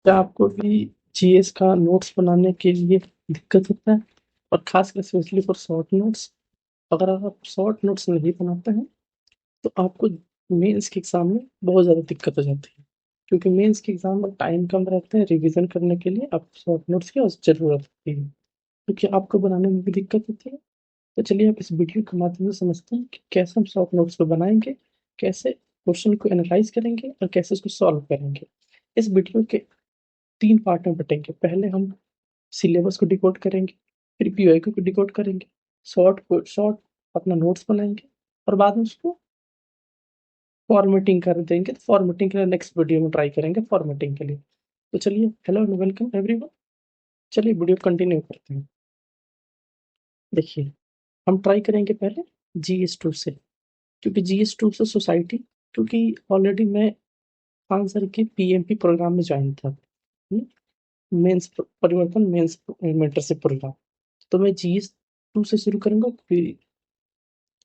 क्या आपको भी जीएस का नोट्स बनाने के लिए दिक्कत होता है? और खासकर स्पेशली फॉर शॉर्ट नोट्स। अगर आप शॉर्ट नोट्स नहीं बनाते हैं तो आपको मेंस के एग्जाम में बहुत ज़्यादा दिक्कत हो जाती है, क्योंकि मेंस के एग्जाम में टाइम कम रहता है। रिवीजन करने के लिए आप शॉर्ट नोट्स की ज़रूरत होती है, क्योंकि आपको बनाने में भी दिक्कत होती है। तो चलिए आप इस वीडियो के माध्यम से समझते हैं कि कैसे हम शॉर्ट नोट्स को बनाएंगे, कैसे क्वेश्चन को एनालाइज करेंगे और कैसे उसको सॉल्व करेंगे। इस वीडियो के 3 पार्ट में बँटेंगे। पहले हम सिलेबस को डिकोड करेंगे, फिर पीवाईक्यू को डिकोड करेंगे, शॉर्ट अपना नोट्स बनाएँगे और बाद में उसको फॉर्मेटिंग कर देंगे। तो फॉर्मेटिंग के लिए नेक्स्ट वीडियो में ट्राई करेंगे फॉर्मेटिंग के लिए। तो चलिए, हेलो एंड वेलकम एवरीवन। चलिए वीडियो कंटिन्यू करते हैं। देखिए, हम ट्राई करेंगे पहले जीएस2 से, क्योंकि जीएस2 से सोसाइटी, क्योंकि ऑलरेडी मैं 5 साल के पीएमपी प्रोग्राम में जॉइन था। हुँ, मेंस परिवर्तन मेंस मेंटरशिप प्रोग्राम। तो मैं जीएस2 से शुरू करूँगा, फिर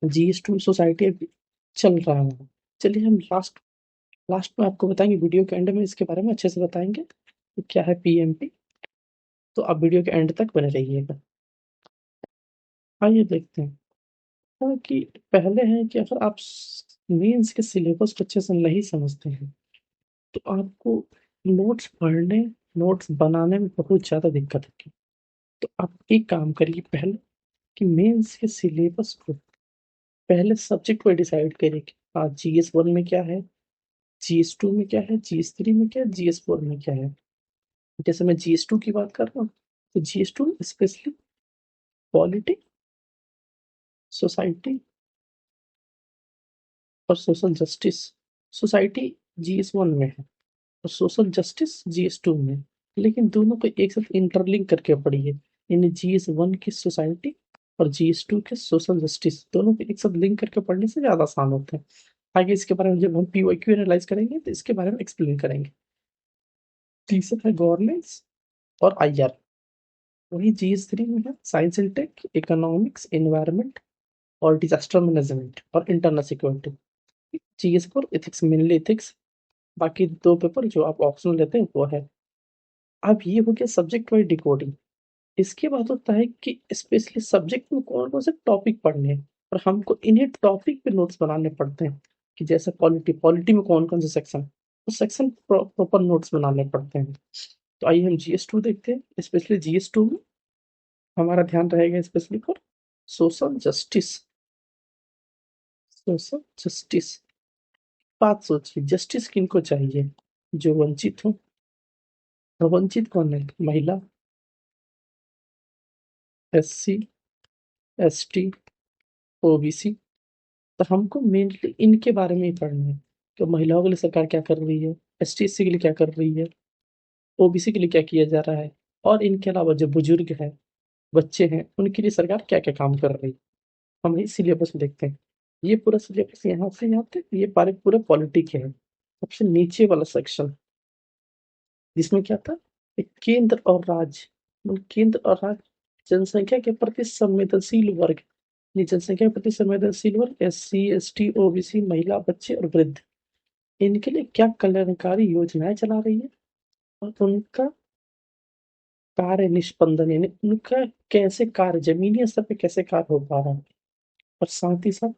जीएस2 सोसाइटी अभी चल रहा है। चलिए हम लास्ट लास्ट में आपको बताएँगे, वीडियो के एंड में इसके बारे में अच्छे से बताएँगे कि क्या है पीएमपी। तो आप वीडियो के एंड तक बने रहिएगा। आइए देखते हैं। कि पहले है कि अगर आप मेंस के सिलेबस को अच्छे से नहीं समझते हैं तो आपको नोट्स पढ़ने, नोट्स बनाने में बहुत ज़्यादा दिक्कत होगी। तो आप एक काम करिए पहले, कि मेंस के सिलेबस को पहले सब्जेक्ट को डिसाइड करिए कि हाँ, जीएस1 में क्या है, जीएस2 में क्या है, जीएस3 में क्या है, जीएस4 में क्या है। जैसे मैं जीएस2 की बात कर रहा हूँ, तो जीएस2 स्पेशली पॉलिटी, सोसाइटी और सोशल जस्टिस। सोसाइटी जीएस1 में है और सोशल जस्टिस जीएस2 में है। लेकिन दोनों को एक साथ इंटरलिंक करके पढ़िए, यानी जीएस1 की सोसाइटी और जीएस2 के सोशल जस्टिस, दोनों को एक साथ लिंक करके पढ़ने से ज़्यादा आसान होता है। आगे इसके बारे में जब हम पीवाईक्यू एनालाइज करेंगे तो इसके बारे में एक्सप्लेन करेंगे। तीसरा है गवर्नेंस और आईआर। वही जीएस3 में है science and tech, economics, environment और डिजास्टर मैनेजमेंट और इंटरनल सिक्योरिटी। जीएस4 एथिक्स, मेनली एथिक्स। बाकी 2 पेपर जो आप ऑप्शनल लेते हैं वो है। अब ये हो गया सब्जेक्ट वाइज डिकोडिंग। इसके बाद होता है कि स्पेशली सब्जेक्ट में कौन-कौन से टॉपिक पढ़ने हैं और हमको इन्हीं टॉपिक पे नोट्स बनाने पड़ते हैं। कि जैसे पॉलिटी में कौन-कौन से सेक्शन, तो सेक्शन प्रॉपर नोट्स बनाने पड़ते हैं। तो आइए हम जीएस2 देखते हैं। स्पेशली जीएस2 में हमारा ध्यान रहेगा specially for social justice. Social justice, बात सोचिए, जस्टिस किनको चाहिए? जो वंचित हो। और वंचित कौन है? महिला, एससी, एसटी, ओबीसी। तो हमको मेनली इनके बारे में ही पढ़ना है कि महिलाओं के लिए सरकार क्या कर रही है, एसटी-एससी के लिए क्या कर रही है, ओबीसी के लिए क्या किया जा रहा है, और इनके अलावा जो बुजुर्ग हैं, बच्चे हैं, उनके लिए सरकार क्या-क्या काम कर रही है। हम ये सिलेबस में देखते हैं। ये पूरा सिलेबस यहाँ से यहाँ तक, ये पूरा पॉलिटी के है। सबसे नीचे वाला सेक्शन, जिसमें क्या था, एक केंद्र और राज्य। केंद्र और राज्य, जनसंख्या के प्रति संवेदनशील वर्ग। ये जनसंख्या के प्रति संवेदनशील वर्ग एससी, एसटी, ओबीसी, महिला, बच्चे और वृद्ध। इनके लिए क्या कल्याणकारी योजनाएं चला रही है और उनका कार्य निष्पादन, यानी उनका कैसे कार्य जमीनी स्तर पे कैसे कार्य हो पा रहा है। और साथ ही साथ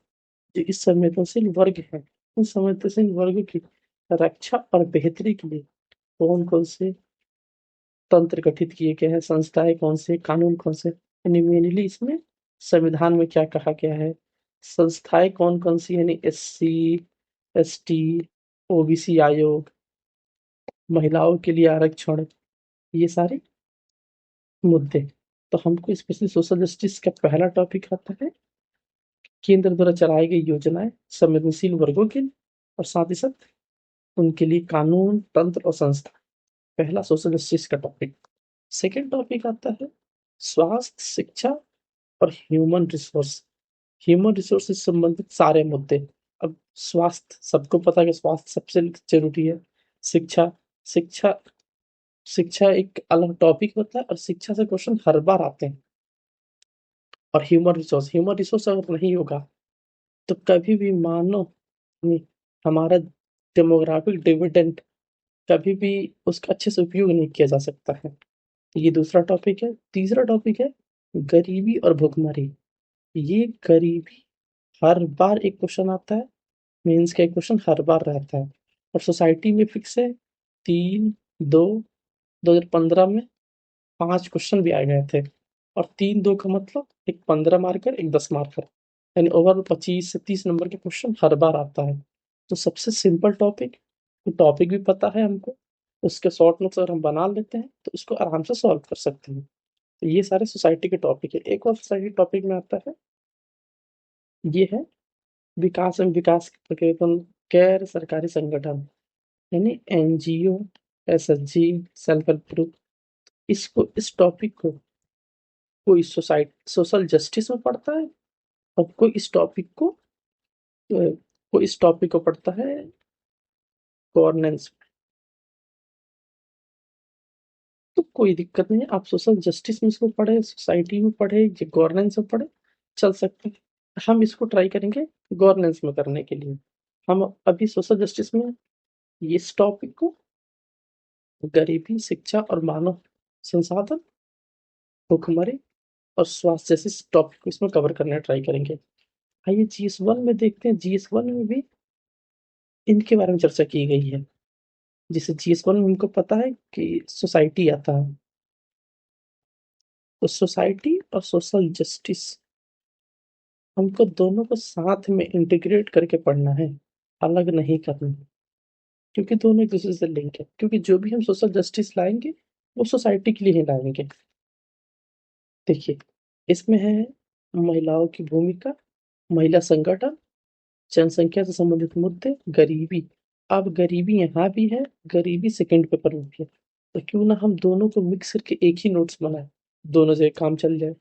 जो इस संवेदनशील वर्ग है, उन संवेदनशील वर्ग की रक्षा और बेहतरी के लिए कौन कौन से तंत्र गठित किए गए हैं, संस्थाएं कौन से, कानून कौन से। यानी मेनली इसमें संविधान में क्या कहा गया है, संस्थाएं कौन कौन सी, यानी एससी, एसटी, ओबीसी आयोग, महिलाओं के लिए आरक्षण, ये सारे मुद्दे। तो हमको स्पेशली सोशल जस्टिस का पहला टॉपिक आता है केंद्र द्वारा चलाई गई योजनाएं संवेदनशील वर्गों के लिए, और साथ ही साथ उनके लिए कानून, तंत्र और संस्था। पहला सोशल जस्टिस का टॉपिक। सेकेंड टॉपिक आता है स्वास्थ्य, शिक्षा और ह्यूमन रिसोर्स। ह्यूमन रिसोर्स से संबंधित सारे मुद्दे। अब स्वास्थ्य, सबको पता है कि स्वास्थ्य सबसे जरूरी है। शिक्षा, शिक्षा शिक्षा एक अलग टॉपिक होता है और शिक्षा से क्वेश्चन हर बार आते हैं। और ह्यूमन रिसोर्स अगर नहीं होगा तो कभी भी मानो नहीं, हमारा डेमोग्राफिक डिविडेंड कभी भी उसका अच्छे से उपयोग नहीं किया जा सकता है। ये दूसरा टॉपिक है। तीसरा टॉपिक है गरीबी और भुखमरी। ये गरीबी हर बार एक क्वेश्चन आता है, मेंस का एक क्वेश्चन हर बार रहता है, और सोसाइटी में फिक्स है 3, 2, 2015 में 5 क्वेश्चन भी आ गए थे, और 3-2 का मतलब एक 15 मार्कर, एक 10 मार्कर, यानी ओवरऑल 25 से 30 नंबर के क्वेश्चन हर बार आता है। तो सबसे सिंपल टॉपिक, टॉपिक भी पता है हमको, उसके शॉर्ट नोट्स अगर हम बना लेते हैं तो इसको आराम से सॉल्व कर सकते हैं। तो ये सारे सोसाइटी के टॉपिक है। एक और सोसाइटी टॉपिक में आता है, ये है विकास एवं विकास के प्रकेतन गैर सरकारी संगठन, यानी NGO, SHG, self help group. इसको, इस टॉपिक को कोई सोशल जस्टिस में पढ़ता है, और कोई इस टॉपिक को पढ़ता है गवर्नेंस। तो कोई दिक्कत नहीं है, आप सोशल जस्टिस में इसको पढ़े, सोसाइटी में पढ़े, या गवर्नेंस में पढ़े, चल सकते हैं। हम इसको ट्राई करेंगे गवर्नेंस में करने के लिए। हम अभी सोशल जस्टिस में इस टॉपिक को गरीबी, शिक्षा और मानव संसाधन, भुखमरी और स्वास्थ्य जैसे टॉपिक को इसमें कवर करने ट्राई करेंगे। आइए GS1 में देखते हैं। GS1 में भी इनके बारे में चर्चा की गई है। जैसे GS1 में हमको पता है कि सोसाइटी आता है, तो सोसाइटी और सोशल जस्टिस हमको दोनों को साथ में इंटीग्रेट करके पढ़ना है, अलग नहीं करना है, क्योंकि दोनों एक दूसरे से लिंक है। क्योंकि जो भी हम सोशल जस्टिस लाएंगे वो सोसाइटी के लिए ही लाएंगे। देखिए, इसमें है महिलाओं की भूमिका, महिला संगठन, जनसंख्या से संबंधित मुद्दे, गरीबी। अब गरीबी यहाँ भी है, गरीबी सेकंड पेपर में भी है, तो क्यों ना हम दोनों को मिक्स करके एक ही नोट्स बनाए, दोनों से काम चल जाए।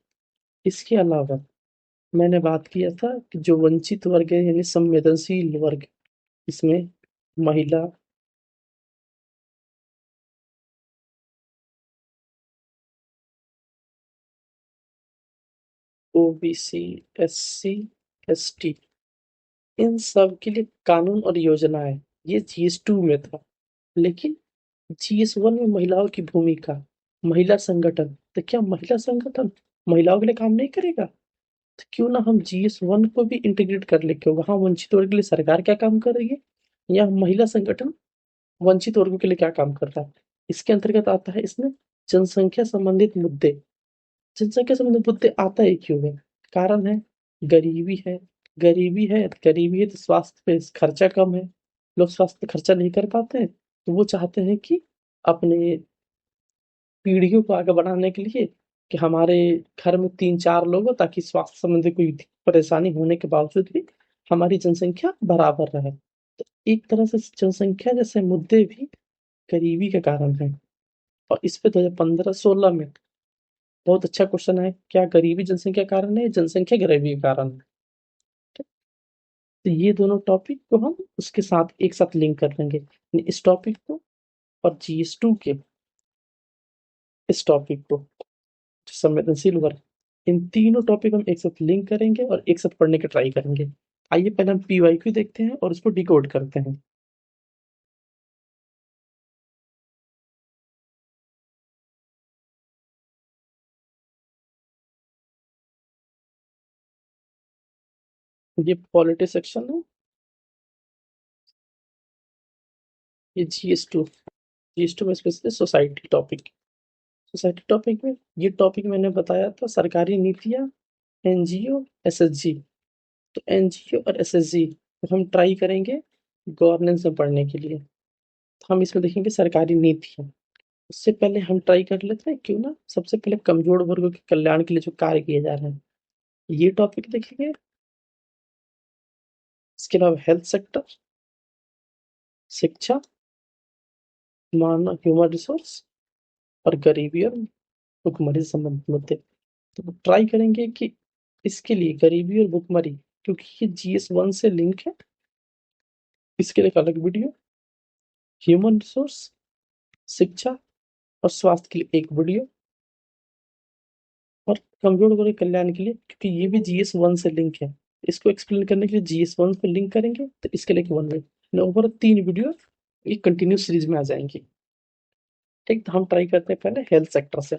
इसके अलावा मैंने बात किया था कि जो वंचित वर्ग है, यानी संवेदनशील वर्ग, इसमें महिला, OBC, SC, ST, इन सब के लिए कानून और योजनाएं, ये GS2 में था। लेकिन GS1 में महिलाओं की भूमिका, महिला संगठन, तो क्या महिला संगठन महिलाओं के लिए काम नहीं करेगा? तो क्यों ना हम GS1 को भी इंटीग्रेट कर ले, क्यों वहां वंचित वर्ग के लिए सरकार क्या काम कर रही है, या महिला संगठन वंचित वर्गों के लिए क्या काम कर रहा है। इसके अंतर्गत आता है इसमें जनसंख्या संबंधित मुद्दे। जनसंख्या संबंधित मुद्दे आता है क्यों है? कारण है गरीबी है। गरीबी है तो स्वास्थ्य पे खर्चा कम है, लोग स्वास्थ्य पे खर्चा नहीं कर पाते हैं, तो वो चाहते हैं कि अपने पीढ़ियों को आगे बढ़ाने के लिए कि हमारे घर में 3-4 लोग हो, ताकि स्वास्थ्य संबंधी कोई परेशानी होने के बावजूद भी हमारी जनसंख्या बराबर रहे। तो एक तरह से जनसंख्या जैसे मुद्दे भी गरीबी के कारण है। और इस पे 2015-16 में बहुत अच्छा क्वेश्चन है, क्या गरीबी जनसंख्या कारण है या जनसंख्या गरीबी के कारण है? ठीक? तो ये दोनों टॉपिक को हम उसके साथ एक साथ लिंक कर लेंगे, यानी इस टॉपिक को और GS2 के इस टॉपिक को, जो संवेदनशील वर्ग, इन तीनों टॉपिक हम एक साथ लिंक करेंगे और एक साथ पढ़ने के ट्राई करेंगे। आइए पहले हम PYQ देखते हैं और उसको डिकोड करते हैं। ये पॉलिटी सेक्शन है, ये GS2 में specially society topic. Society topic में ये टॉपिक मैंने बताया था, सरकारी नीतियाँ, NGO, SHG। तो NGO और SHG हम ट्राई करेंगे गवर्नेंस में पढ़ने के लिए। तो हम इसमें देखेंगे सरकारी नीतियाँ। उससे पहले हम ट्राई कर लेते हैं, क्यों ना सबसे पहले कमजोर वर्गों के कल्याण के लिए जो कार्य किए जा रहे हैं, ये टॉपिक देखेंगे। इसके अलावा हेल्थ सेक्टर, शिक्षा, मानव ह्यूमन रिसोर्स, और गरीबी और भुखमरी से संबंधित मुद्दे। तो ट्राई करेंगे कि इसके लिए गरीबी और भुखमरी, क्योंकि ये GS1 से लिंक है, इसके लिए एक अलग वीडियो, ह्यूमन रिसोर्स, शिक्षा और स्वास्थ्य के लिए एक वीडियो, और कमजोर वर्ग के कल्याण के लिए, क्योंकि ये भी GS1 से लिंक है, इसको एक्सप्लेन करने के लिए GS1 पे लिंक करेंगे, तो इसके लिए एक 1 वीडियो, ओवर 3 वीडियो ये कंटिन्यू सीरीज में आ जाएंगी। ठीक, तो हम ट्राई करते हैं पहले हेल्थ सेक्टर से।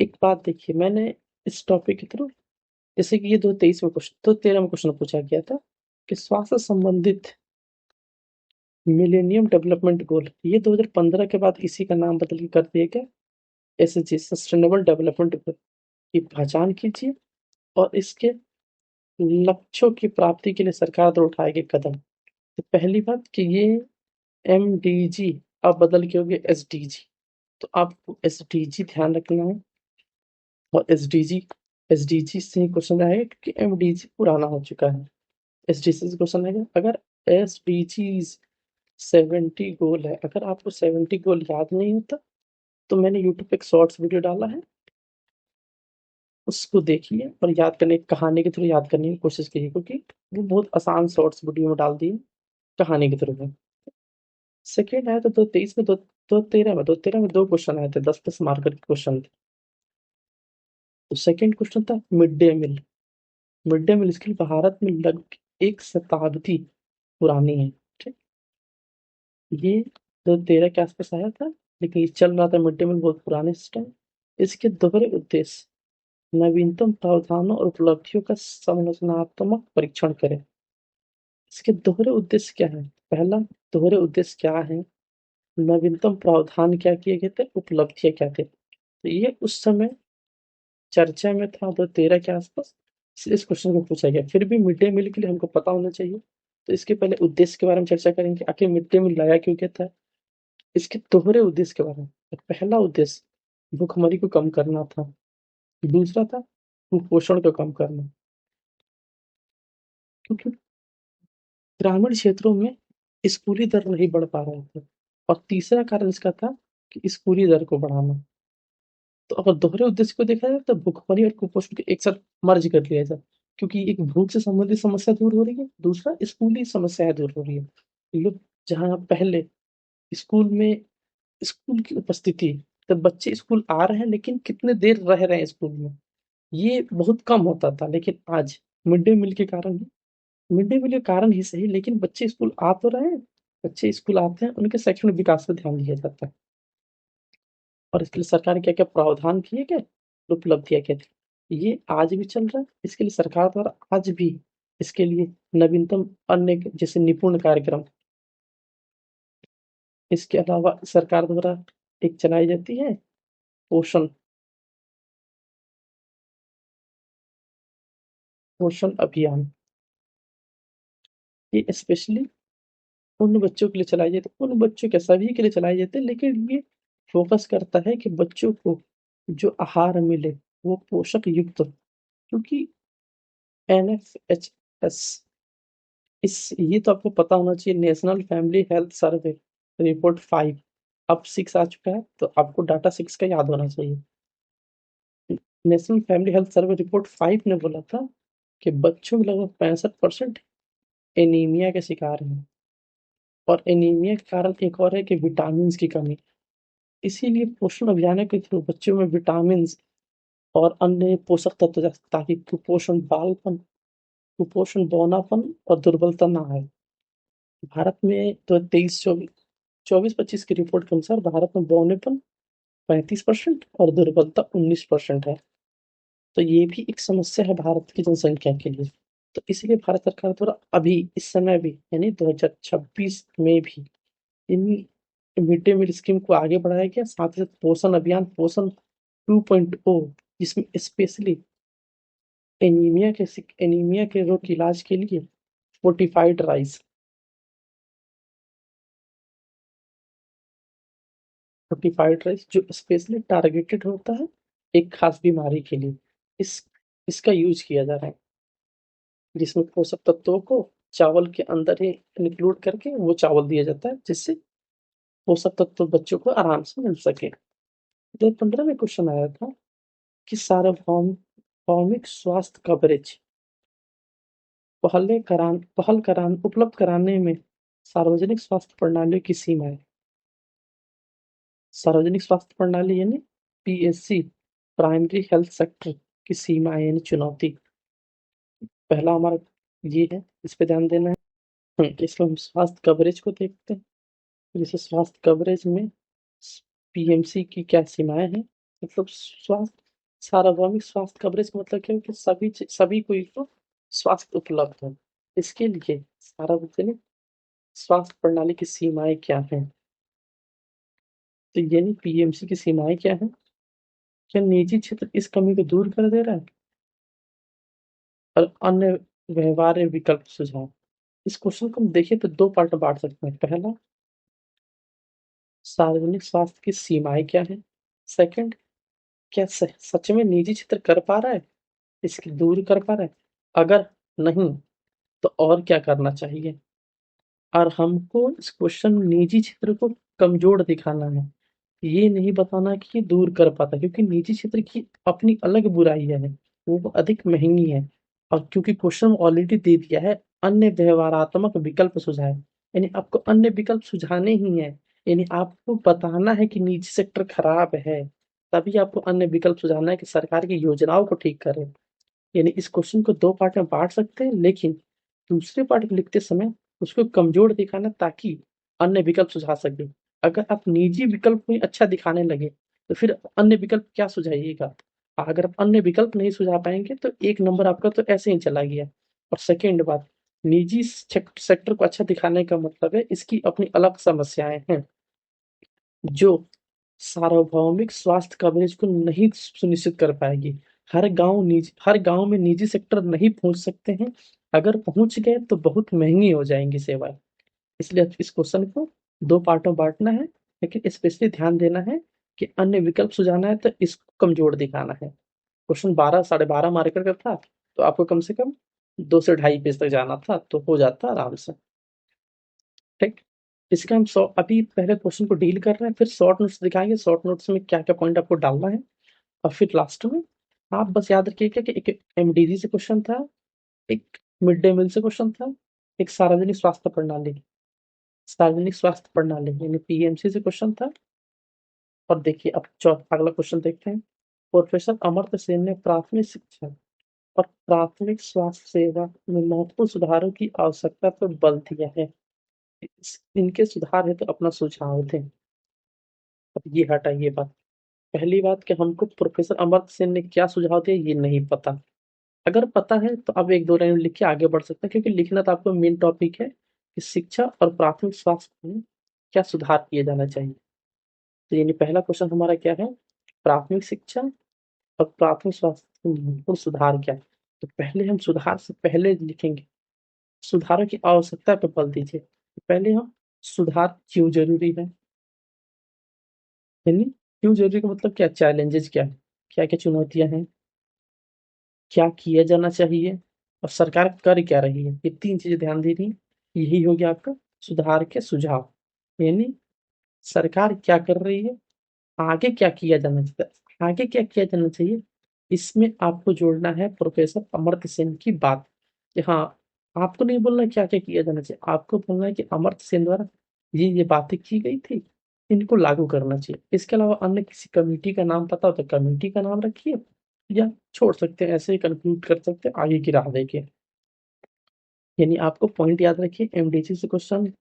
एक बात देखिए, मैंने इस टॉपिक के थ्रू, जैसे कि ये 2023 में क्वेश्चन, 2013 में क्वेश्चन पूछा गया था कि स्वास्थ्य संबंधित मिलेनियम डेवलपमेंट गोल, ये 2015 के बाद इसी का नाम बदल के कर दिया गया एसएचजी, सस्टेनेबल डेवलपमेंट गोल की पहचान कीजिए और इसके लक्ष्यों की प्राप्ति के लिए सरकार द्वारा उठाए गए कदम। तो पहली बात कि ये एमडीजी अब बदल के हो गया एसडीजी, तो आपको एसडीजी ध्यान रखना है। और एसडीजी से ही क्वेश्चन आएगा क्योंकि एमडीजी पुराना हो चुका है। एसडीजी से क्वेश्चन आएगा अगर एसडीजीज 70 गोल है, अगर आपको 70 गोल याद नहीं होता तो मैंने यूट्यूब पे एक शॉर्ट्स वीडियो डाला है, उसको देखिए और याद करने कहानी के थ्रू याद करने की कोशिश कीजिए, क्योंकि वो बहुत आसान शॉर्ट्स वीडियो में डाल दिए कहानी के थ्रू में। सेकेंड आया तो 2023 में, 2013 में दो क्वेश्चन आए थे, 10-10 मार्कर के क्वेश्चन थे। तो सेकेंड क्वेश्चन था midday meal. Midday meal इसके भारत में लगभग एक शताब्दी पुरानी है। ठीक, ये 2013 के आसपास आया था, लेकिन ये चल रहा था मिड डे मील बहुत पुराने सिस्टम। इसके दोहरे उद्देश्य नवीनतम प्रावधानों और उपलब्धियों का संरचनात्मक परीक्षण करें। इसके दोहरे उद्देश्य क्या है? पहला दोहरे उद्देश्य क्या है? नवीनतम प्रावधान क्या किए गए थे, उपलब्धियां क्या थे। तो ये उस समय चर्चा में था 2013 के आसपास, इसलिए इस क्वेश्चन को पूछा गया। फिर भी मिड डे मील के लिए हमको पता होना चाहिए, तो इसके पहले उद्देश्य के बारे में चर्चा करेंगे, आखिर मिड डे मील लाया क्यों गया था, इसके दोहरे उद्देश्य के बारे में। तो पहला उद्देश्य भूखमरी को कम करना था, दूसरा था कुपोषण को कम करना, क्योंकि ग्रामीण क्षेत्रों में स्कूली दर नहीं बढ़ पा रहे थे, और तीसरा कारण इसका था कि स्कूली दर को बढ़ाना। तो अगर दोहरे उद्देश्य को देखा जाए तो भूखमरी और कुपोषण को एक साथ मर्ज कर लिया जाए, क्योंकि एक भूख से संबंधित समस्या दूर हो रही है, दूसरा स्कूली समस्याएं दूर हो रही है। लोग जहाँ पहले स्कूल में स्कूल की उपस्थिति, तब बच्चे स्कूल आ रहे हैं लेकिन कितने देर रह रहे हैं स्कूल में, ये बहुत कम होता था। लेकिन आज मिड डे मील के कारण, मिड डे मील के कारण ही सही, लेकिन बच्चे स्कूल आ तो रहे हैं, बच्चे स्कूल आते हैं, उनके शैक्षणिक विकास पर ध्यान दिया जाता है। और इसके लिए सरकार ने क्या क्या प्रावधान किए गए, उपलब्धियां क्या थी, ये आज भी चल रहा है। इसके लिए सरकार द्वारा आज भी इसके लिए नवीनतम अन्य जैसे निपुण कार्यक्रम, इसके अलावा सरकार द्वारा एक चलाई जाती है पोषण पोषण अभियान। ये स्पेशली उन बच्चों के लिए चलाई जाती है, उन बच्चों के सभी के लिए चलाई जाती है, लेकिन ये फोकस करता है कि बच्चों को जो आहार मिले वो पोषक युक्त हो। क्योंकि NFHS, इस ये तो आपको पता होना चाहिए, national family health survey report 5, अब 6 आ चुका है, तो आपको डाटा 6 का याद होना चाहिए। National family health survey report 5 ने बोला था कि बच्चों में लगभग 65% एनीमिया के शिकार हैं, और एनीमिया के कारण एक और है कि विटामिन की कमी। इसीलिए पोषण अभियान के थ्रू बच्चों में विटामिन और अन्य पोषक तत्व ताकि कुपोषण, बौनापन और दुर्बलता ना आए। भारत में तो 23-24-25 की रिपोर्ट के अनुसार भारत में बौनेपन 35% और दुर्बलता 19% है। तो ये भी एक समस्या है भारत की जनसंख्या के लिए। तो इसीलिए भारत सरकार द्वारा अभी इस समय भी, यानी 2026 में भी, इन मिड डे मील स्कीम को आगे बढ़ाया गया। साथ ही साथ पोषण अभियान, पोषण 2.0, जिसमें स्पेशली एनीमिया के रोग के इलाज के लिए फोर्टिफाइड राइस, जो स्पेशली टारगेटेड होता है एक खास बीमारी के लिए, इस इसका यूज किया जा रहा है, जिसमें पोषक तत्वों को चावल के अंदर ही इंक्लूड करके वो चावल दिया जाता है, जिससे पोषक तत्व बच्चों को आराम से मिल सके। 2015 में क्वेश्चन आया था कि सार्वभौमिक स्वास्थ्य कवरेज उपलब्ध कराने में सार्वजनिक स्वास्थ्य प्रणालियों की सीमाएं। सार्वजनिक स्वास्थ्य प्रणाली यानी PSC, प्राइमरी हेल्थ सेक्टर की सीमाएं यानी चुनौती। पहला हमारा ये है, इस पे ध्यान देना है। इसमें हम स्वास्थ्य कवरेज को देखते हैं। जैसे स्वास्थ्य कवरेज में पीएमसी की क्या सीमाएं हैं, मतलब स्वास्थ्य सार्वभौमिक स्वास्थ्य कवरेज का मतलब क्या है कि सभी को स्वास्थ्य उपलब्ध हो। इसके लिए सार्वजनिक स्वास्थ्य प्रणाली की सीमाएं क्या हैं? तो यानी पीएमसी की सीमाएं क्या हैं? क्या निजी क्षेत्र इस कमी को दूर कर दे रहा है? और अन्य व्यवहार्य विकल्प सुझाव। इस क्वेश्चन को हम देखें तो दो पार्ट में बांट सकते हैं। पहला, सार्वजनिक स्वास्थ्य की सीमाएं क्या है। सेकंड, क्या सच में निजी क्षेत्र कर पा रहा है, इसकी दूर कर पा रहा है? अगर नहीं, तो और क्या करना चाहिए? और हमको इस क्वेश्चन निजी क्षेत्र को कमजोर दिखाना है, ये नहीं बताना कि ये दूर कर पाता, क्योंकि निजी क्षेत्र की अपनी अलग बुराइयां हैं, वो अधिक महंगी है। और क्योंकि क्वेश्चन ऑलरेडी दे दिया है अन्य व्यवहारात्मक विकल्प सुझाए, यानी आपको अन्य विकल्प सुझाने ही है, यानी आपको बताना है कि निजी सेक्टर खराब है, तभी आपको अन्य विकल्प सुझाना है कि सरकार की योजनाओं को ठीक करें। यानी इस क्वेश्चन को दो पार्ट में बांट सकते हैं, लेकिन दूसरे पार्ट को लिखते समय उसको कमजोर दिखाना ताकि अन्य विकल्प सुझा सके। अगर आप निजी विकल्प में अच्छा दिखाने लगे तो फिर अन्य विकल्प क्या सुझाइएगा? अगर आप अन्य विकल्प नहीं सुझा पाएंगे तो एक नंबर आपका तो ऐसे ही चला गया। और सेकेंड बात, निजी सेक्टर को अच्छा दिखाने का मतलब है इसकी अपनी अलग समस्याएं हैं, जो सार्वभौमिक स्वास्थ्य कवरेज को नहीं सुनिश्चित कर पाएगी। हर गांव में निजी सेक्टर नहीं पहुंच सकते हैं, अगर पहुंच गए तो बहुत महंगी हो जाएंगी सेवाएं। इसलिए इस क्वेश्चन को दो पार्टों में बांटना है, लेकिन स्पेशली ध्यान देना है कि अन्य विकल्प सुझाना है तो इसको कमजोर दिखाना है। क्वेश्चन 12 साढ़े 12 मार्कर का था, तो आपको कम से कम 2 से ढाई पेज तक जाना था, तो हो जाता आराम से। ठीक, इसका हम अभी पहले क्वेश्चन को डील कर रहे हैं, फिर शॉर्ट नोट्स दिखाएंगे, शॉर्ट नोट्स में क्या क्या पॉइंट आपको डालना है। और फिर लास्ट में आप बस याद रखिएगा कि एक एमडीजी से क्वेश्चन था, एक मिड डे मील से क्वेश्चन था, एक सार्वजनिक स्वास्थ्य प्रणाली यानी पीएमसी से क्वेश्चन था। और देखिए अब अगला क्वेश्चन देखते हैं। प्रोफेसर अमर्त्य सेन ने प्राथमिक शिक्षा और प्राथमिक स्वास्थ्य सेवा में महत्वपूर्ण सुधारों की आवश्यकता पर बल दिया है। इनके सुधार है तो अपना सुझाव दें। अब ये हटाइए बात। पहली बात कि हमको प्रोफेसर अमर्त्य सेन ने क्या सुझाव दिया ये नहीं पता। अगर पता है तो अब एक दो लाइन लिख के आगे बढ़ सकते हैं, क्योंकि लिखना तो आपको मेन टॉपिक है कि शिक्षा और प्राथमिक स्वास्थ्य में क्या सुधार किए जाना चाहिए। तो यानी पहला क्वेश्चन हमारा क्या है, प्राथमिक शिक्षा और प्राथमिक स्वास्थ्य में महत्वपूर्ण सुधार क्या है। तो पहले हम सुधार से पहले लिखेंगे सुधारों की आवश्यकता पर बल दीजिए। तो पहले हम सुधार क्यों जरूरी है, यानी क्यों जरूरी का मतलब क्या, चैलेंजेस क्या है, क्या क्या चुनौतियां हैं, क्या किया जाना चाहिए, और सरकार कर क्या रही है, ये तीन चीजें ध्यान देनी है। यही हो गया आपका सुधार के सुझाव, यानी सरकार क्या कर रही है, आगे क्या किया जाना चाहिए, आगे क्या किया जाना चाहिए। इसमें आपको जोड़ना है प्रोफेसर अमर्त्य सेन की बात कि हाँ, आपको नहीं बोलना क्या क्या किया जाना चाहिए, आपको बोलना है कि अमर्त्य सेन द्वारा ये बातें की गई थी, इनको लागू करना चाहिए। इसके अलावा अन्य किसी कमेटी का नाम पता हो तो कमेटी का नाम रखिए, या छोड़ सकते हैं, ऐसे ही कंक्लूड कर सकते हैं आगे की राह देखिए। यानी आपको पॉइंट याद रखिए, एमडीसी से क्वेश्चन,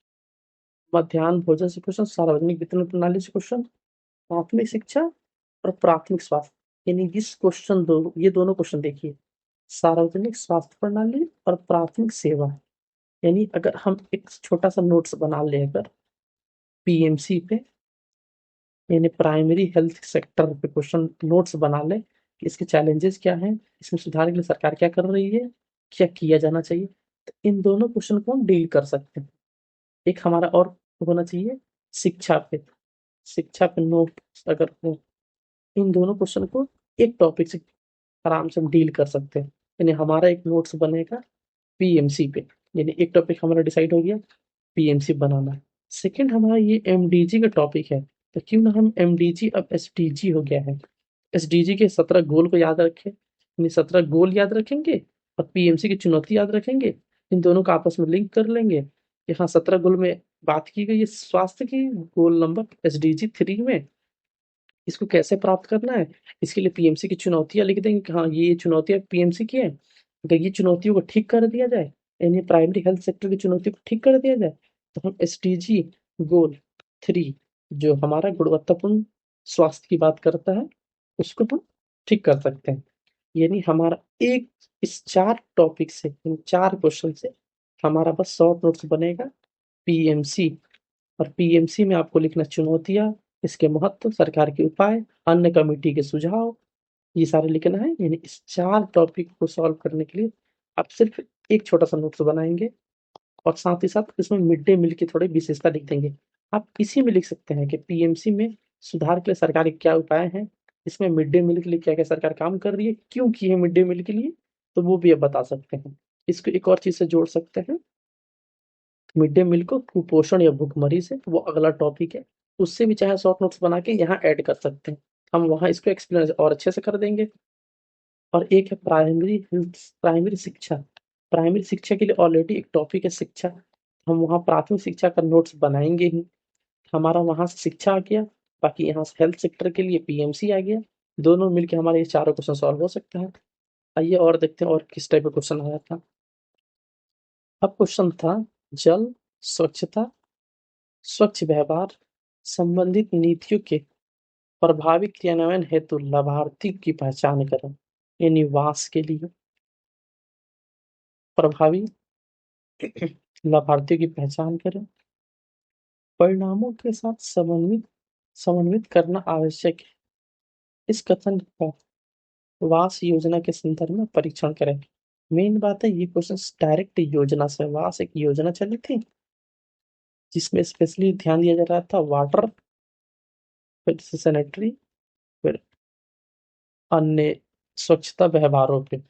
मध्याह्न भोजन से क्वेश्चन, सार्वजनिक वितरण प्रणाली से क्वेश्चन, प्राथमिक शिक्षा और प्राथमिक स्वास्थ्य, यानी इस क्वेश्चन दो ये दोनों क्वेश्चन देखिए, सार्वजनिक स्वास्थ्य प्रणाली और प्राथमिक सेवा। यानी अगर हम एक छोटा सा नोट्स बना ले अगर पीएमसी पे, यानी प्राइमरी हेल्थ सेक्टर पे क्वेश्चन नोट्स बना ले कि इसके चैलेंजेस क्या हैं, इसमें सुधार के लिए सरकार क्या कर रही है, क्या किया जाना चाहिए, तो इन दोनों क्वेश्चन को हम डील कर सकते हैं। एक हमारा और होना चाहिए शिक्षा पे, शिक्षा पे नोट अगर हो, इन दोनों क्वेश्चन को एक टॉपिक से आराम से हम डील कर सकते हैं। यानी हमारा एक नोट्स बनेगा पीएमसी पे, यानी एक टॉपिक हमारा डिसाइड हो गया पीएमसी बनाना। सेकंड हमारा ये एमडीजी का टॉपिक है, तो क्यों ना हम एमडीजी अब एसडीजी हो गया है, एसडीजी के 17 गोल को याद रखें, यानी 17 गोल याद रखेंगे और पीएमसी की चुनौती याद रखेंगे। इन दोनों का आपस में लिंक कर लेंगे कि हाँ 17 गोल में बात की गई है स्वास्थ्य की, गोल नंबर एसडीजी 3 में इसको कैसे प्राप्त करना है, इसके लिए पीएमसी की चुनौतियां लिख देंगे कि हाँ ये चुनौतियां पीएमसी की है। अगर ये चुनौतियों को ठीक कर दिया जाए, यानी प्राइमरी हेल्थ सेक्टर की चुनौती को ठीक कर दिया जाए, तो हम एसडीजी गोल 3 जो हमारा गुणवत्तापूर्ण स्वास्थ्य की बात करता है, उसको हम ठीक कर सकते हैं। यानी हमारा एक इस 4 टॉपिक से, इन 4 क्वेश्चन से हमारा बस शॉर्ट नोट्स बनेगा पीएमसी। और पीएमसी में आपको लिखना चुनौतियाँ, इसके महत्व, सरकार के उपाय, अन्य कमेटी के सुझाव, ये सारे लिखना है। यानी इस 4 टॉपिक को सॉल्व करने के लिए आप सिर्फ एक छोटा-सा नोट्स बनाएँगे और साथ ही साथ इसमें मिड डे मील की थोड़ी विशेषता लिख देंगे। आप इसी में लिख सकते हैं कि पीएमसी में सुधार के लिए सरकार के क्या उपाय हैं, इसमें मिड डे मील के लिए क्या-क्या सरकार काम कर रही है, क्यों की है मिड डे मील के लिए, तो वो भी आप बता सकते हैं। इसको एक और चीज़ से जोड़ सकते हैं, मिड डे मील को कुपोषण या भूखमरी से, वो अगला टॉपिक है, उससे भी चाहे शॉर्ट नोट्स बना के यहाँ ऐड कर सकते हैं। हम वहाँ इसको एक्सप्लेन और अच्छे से कर देंगे। और एक है प्राइमरी शिक्षा। प्राइमरी शिक्षा के लिए ऑलरेडी एक टॉपिक है शिक्षा, हम वहाँ प्राथमिक शिक्षा का नोट्स बनाएंगे ही। हमारा वहाँ से शिक्षा आ गया, बाकी यहाँ से हेल्थ सेक्टर के लिए पीएमसी आ गया, दोनों मिलके हमारे ये चारों क्वेश्चन सॉल्व हो सकते हैं। आइए और देखते हैं और किस टाइप का क्वेश्चन आया था। अब क्वेश्चन था जल, स्वच्छता, स्वच्छ व्यवहार संबंधित नीतियों के प्रभावी क्रियान्वयन हेतु लाभार्थी की पहचान करें। यानी वास के लिए प्रभावी लाभार्थियों की पहचान करें, परिणामों के साथ समन्वित करना आवश्यक है। इस कथन का वास योजना के संदर्भ में परीक्षण करें। मेन बात है ये क्वेश्चन डायरेक्ट योजना से, वास एक योजना चली थी जिसमें स्पेशली ध्यान दिया जा रहा था वाटर, फिर सैनिटरी, फिर अन्य स्वच्छता व्यवहारों पे।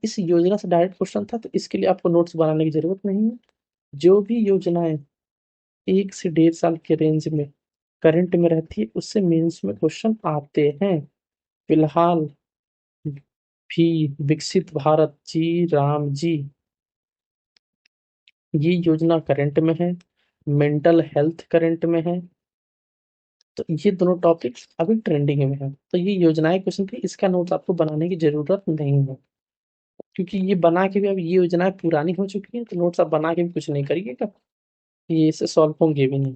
इस योजना से डायरेक्ट क्वेश्चन था, तो इसके लिए आपको नोट्स बनाने की जरूरत नहीं है। जो भी योजनाएं 1 से 1.5 साल के रेंज में करंट में रहती है, उससे मेंस में क्वेश्चन आते हैं। फिलहाल भी विकसित भारत जी राम जी, ये योजना करंट में है, मेंटल हेल्थ करंट में है, तो ये दोनों टॉपिक्स अभी ट्रेंडिंग में है। तो ये योजनाएं क्वेश्चन थी, इसका नोट्स आपको बनाने की जरूरत नहीं है, क्योंकि ये बना के भी अब ये योजनाएं पुरानी हो चुकी हैं, तो नोट्स आप बना के भी कुछ नहीं करिएगा, ये इससे सॉल्व होंगे भी नहीं।